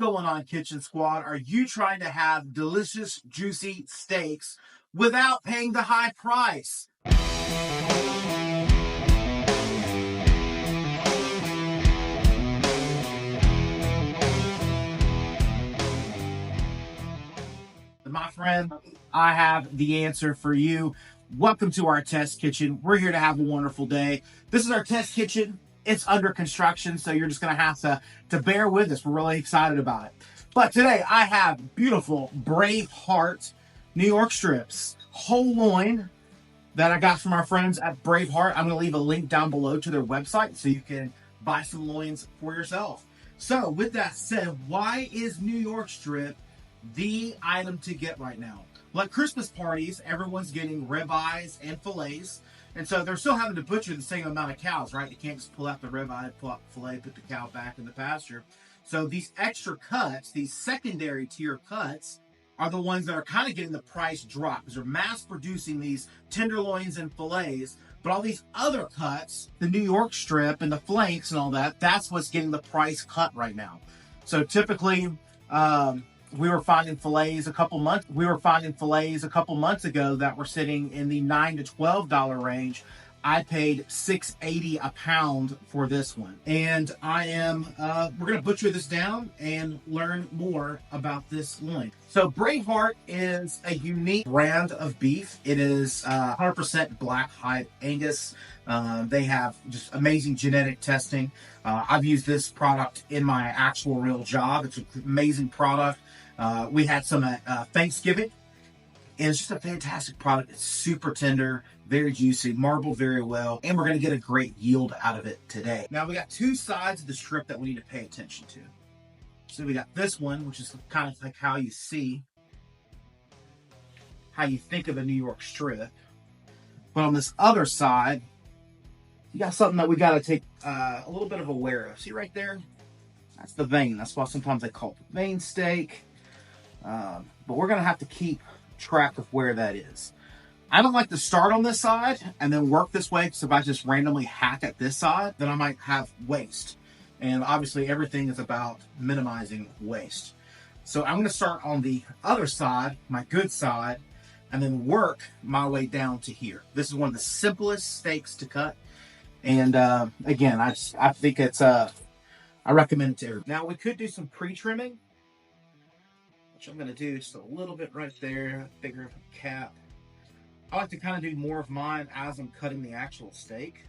going on, Kitchen Squad? Are you trying to have delicious, juicy steaks without paying the high price? My friend, I have the answer for you. Welcome to our test kitchen. We're here to have a wonderful day. This is our test kitchen. It's under construction, so you're just going to have to bear with us. We're really excited about it. But today I have beautiful Braveheart New York strips, whole loin, that I got from our friends at Braveheart. I'm going to leave a link down below to their website so you can buy some loins for yourself. So with that said, why is New York strip the item to get right now? Like Christmas parties, everyone's getting ribeyes and fillets, and so they're still having to butcher the same amount of cows, right? You can't just pull out the ribeye, pull out the fillet, put the cow back in the pasture. So these extra cuts, these secondary tier cuts, are the ones that are kind of getting the price drop because they're mass producing these tenderloins and fillets. But all these other cuts, the New York strip and the flanks and all that, that's what's getting the price cut right now. So typically, we were finding fillets a couple months ago that were sitting in the $9 to $12 range. I paid $6.80 a pound for this one, and we're gonna butcher this down and learn more about this loin. So Braveheart is a unique brand of beef. It is 100% black hide Angus. They have just amazing genetic testing. I've used this product in my actual real job. It's an amazing product. We had some at Thanksgiving, and it's just a fantastic product. It's super tender, very juicy, marbled very well, and we're going to get a great yield out of it today. Now, we got two sides of the strip that we need to pay attention to. So we got this one, which is kind of like how you think of a New York strip. But on this other side, you got something that we got to take a little bit of aware of. See right there? That's the vein. That's why sometimes they call it the vein steak. But we're going to have to keep track of where that is. I don't like to start on this side and then work this way, because if I just randomly hack at this side, then I might have waste. And obviously everything is about minimizing waste. So I'm going to start on the other side, my good side, and then work my way down to here. This is one of the simplest steaks to cut. And again, I think it's, I recommend it to everyone. Now we could do some pre-trimming, which I'm going to do just a little bit right there, bigger cap. I like to kind of do more of mine as I'm cutting the actual steak.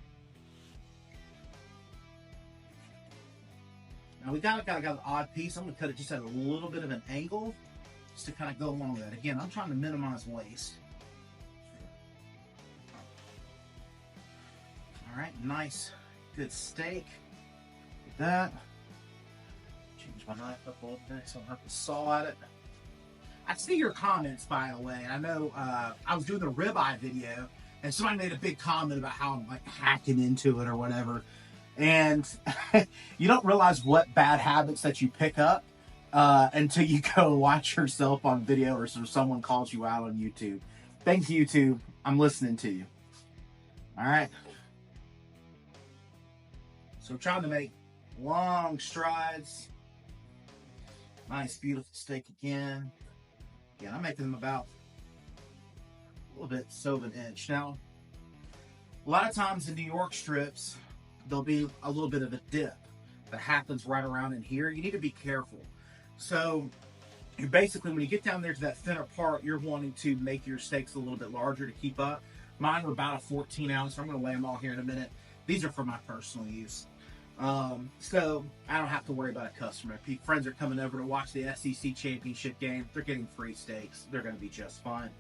Now we got an odd piece. I'm going to cut it just at a little bit of an angle, just to kind of go along with that. Again, I'm trying to minimize waste. All right, nice, good steak. Like that. Change my knife up a little bit so I don't have to saw at it. I see your comments, by the way. I know I was doing the ribeye video, and somebody made a big comment about how I'm like hacking into it or whatever. And you don't realize what bad habits that you pick up until you go watch yourself on video, or someone calls you out on YouTube. Thanks, YouTube. I'm listening to you. All right. So trying to make long strides. Nice, beautiful steak again. Yeah, I'm making them about a little bit of an inch. Now, a lot of times in New York strips, there'll be a little bit of a dip that happens right around in here. You need to be careful. So you basically, when you get down there to that thinner part, you're wanting to make your steaks a little bit larger to keep up. Mine are about a 14 ounce. I'm going to weigh them all here in a minute. These are for my personal use. So I don't have to worry about a customer. If friends are coming over to watch the SEC championship game, they're getting free steaks. They're going to be just fine.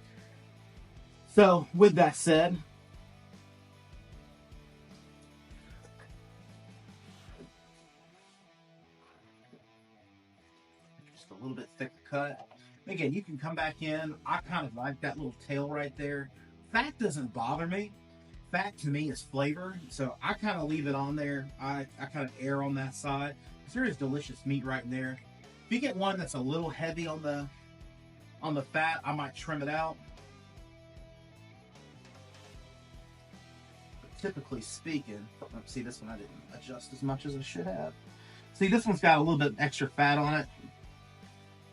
So with that said, just a little bit thicker cut. Again, you can come back in. I kind of like that little tail right there. Fat doesn't bother me. Fat to me is flavor, so I kind of leave it on there. I kind of err on that side. There is delicious meat right in there. If you get one that's a little heavy on the fat, I might trim it out. But typically speaking, see, this one I didn't adjust as much as I should have. See, this one's got a little bit extra fat on it.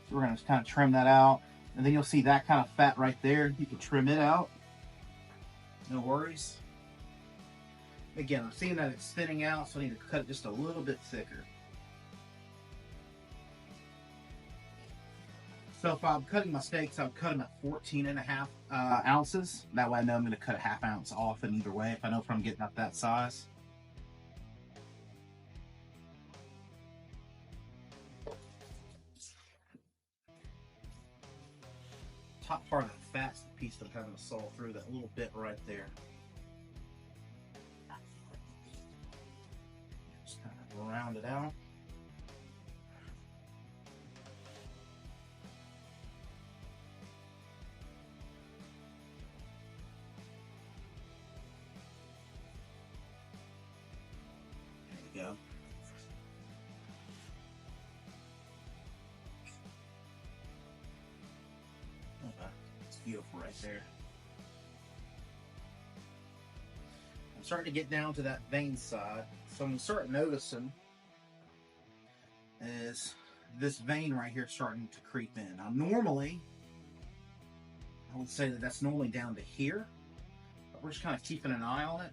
So we're going to kind of trim that out. And then you'll see that kind of fat right there. You can trim it out. No worries. Again, I'm seeing that it's thinning out, so I need to cut it just a little bit thicker. So if I'm cutting my steaks, I'll cut them at 14.5 ounces. That way I know I'm going to cut a ½ ounce off in either way if I know if I'm getting up that size. Top part of the fat's the piece that I'm having to saw through, that little bit right there. Just kind of round it out. There you go. It's beautiful right there. I'm starting to get down to that vein side, so I'm going to start noticing is this vein right here starting to creep in. Now normally, I would say that that's normally down to here, but we're just kind of keeping an eye on it.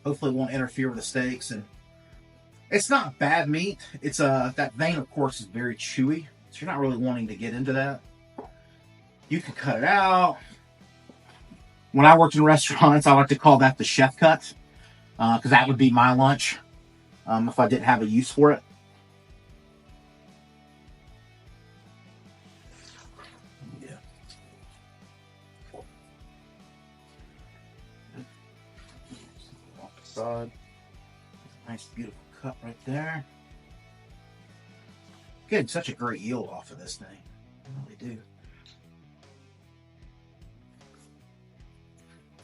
Hopefully it won't interfere with the steaks, and it's not bad meat. It's that vein, of course, is very chewy, so you're not really wanting to get into that. You can cut it out. When I worked in restaurants, I like to call that the chef cut, because that would be my lunch if I didn't have a use for it. Yeah. Off the side. Nice, beautiful cut right there. Getting such a great yield off of this thing. I really do.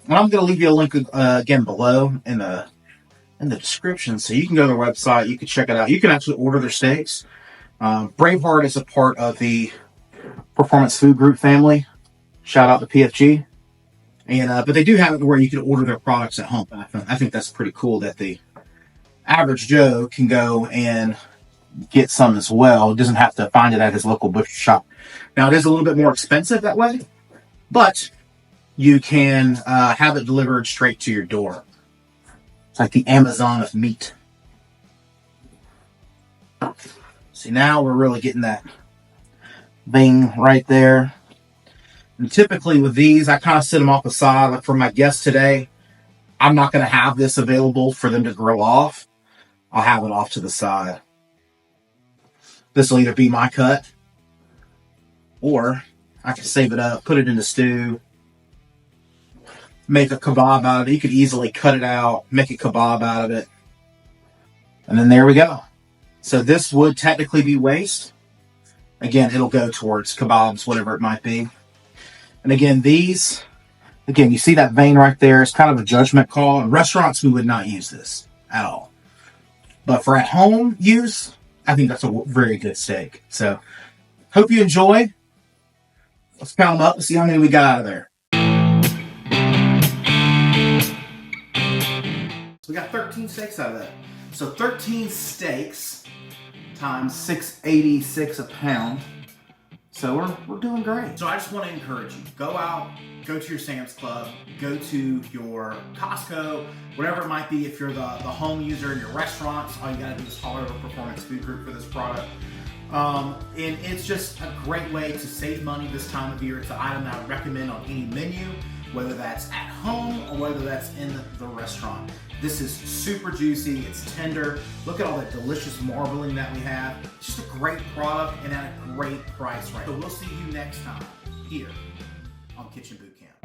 And I'm going to leave you a link again below in the description, so you can go to their website. You can check it out. You can actually order their steaks. Braveheart is a part of the Performance Food Group family. Shout out to PFG. And but they do have it where you can order their products at home. I think that's pretty cool that the average Joe can go and get some as well. It doesn't have to find it at his local butcher shop. Now, it is a little bit more expensive that way, but you can have it delivered straight to your door. It's like the Amazon of meat. See, now we're really getting that vein right there. And typically with these, I kind of sit them off the side. Like for my guests today, I'm not going to have this available for them to grill off. I'll have it off to the side. This will either be my cut, or I can save it up, put it in the stew, make a kebab out of it. You could easily cut it out, make a kebab out of it. And then there we go. So this would technically be waste. Again, it'll go towards kebabs, whatever it might be. And again, these, you see that vein right there. It's kind of a judgment call. In restaurants, we would not use this at all. But for at home use, I think that's a very good steak. So, hope you enjoy. Let's count them up and see how many we got out of there. So we got 13 steaks out of that. So 13 steaks times $6.86 a pound. So we're doing great. So I just want to encourage you. Go out, go to your Sam's Club, go to your Costco, whatever it might be. If you're the home user in your restaurants, all you got to do is holler over Performance Food Group for this product. And it's just a great way to save money this time of year. It's an item that I would recommend on any menu, whether that's at home or whether that's in the restaurant. This is super juicy, it's tender. Look at all that delicious marbling that we have. It's just a great product and at a great price, right? So we'll see you next time here on Kitchen Boot Camp.